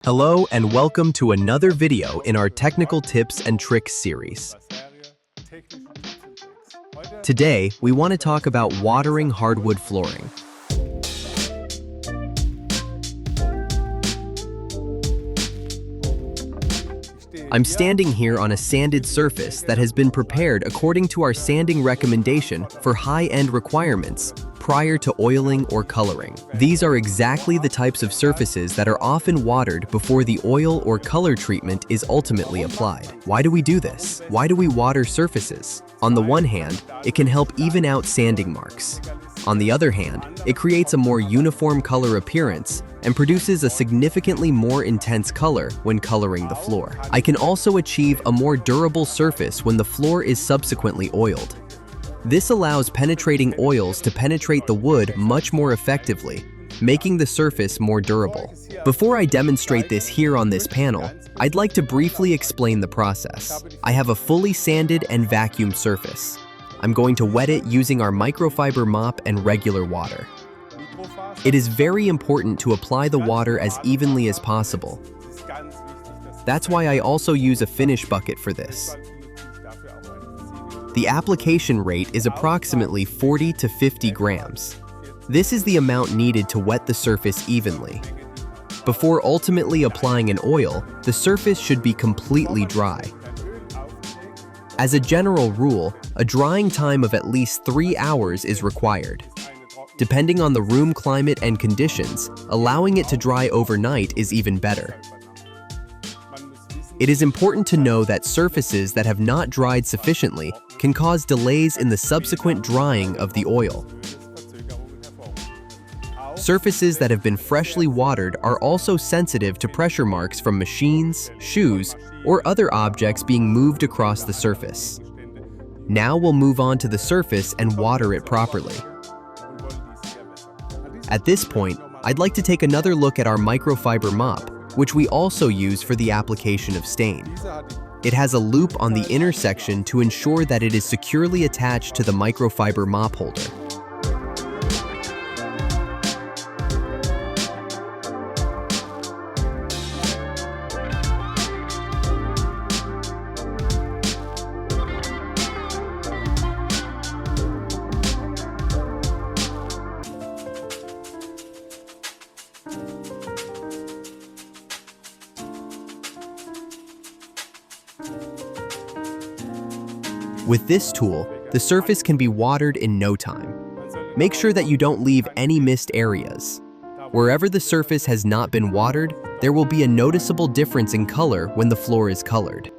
Hello and welcome to another video in our Technical Tips and Tricks series. Today, we want to talk about watering hardwood flooring. I'm standing here on a sanded surface that has been prepared according to our sanding recommendation for high-end requirements prior to oiling or coloring. These are exactly the types of surfaces that are often watered before the oil or color treatment is ultimately applied. Why do we do this? Why do we water surfaces? On the one hand, it can help even out sanding marks. On the other hand, it creates a more uniform color appearance and produces a significantly more intense color when coloring the floor. I can also achieve a more durable surface when the floor is subsequently oiled. This allows penetrating oils to penetrate the wood much more effectively, making the surface more durable. Before I demonstrate this here on this panel, I'd like to briefly explain the process. I have a fully sanded and vacuumed surface. I'm going to wet it using our microfiber mop and regular water. It is very important to apply the water as evenly as possible. That's why I also use a finish bucket for this. The application rate is approximately 40 to 50 grams. This is the amount needed to wet the surface evenly. Before ultimately applying an oil, the surface should be completely dry. As a general rule, a drying time of at least 3 hours is required. Depending on the room climate and conditions, allowing it to dry overnight is even better. It is important to know that surfaces that have not dried sufficiently can cause delays in the subsequent drying of the oil. Surfaces that have been freshly watered are also sensitive to pressure marks from machines, shoes, or other objects being moved across the surface. Now we'll move on to the surface and water it properly. At this point, I'd like to take another look at our microfiber mop, which we also use for the application of stain. It has a loop on the inner section to ensure that it is securely attached to the microfiber mop holder. With this tool, the surface can be watered in no time. Make sure that you don't leave any missed areas. Wherever the surface has not been watered, there will be a noticeable difference in color when the floor is colored.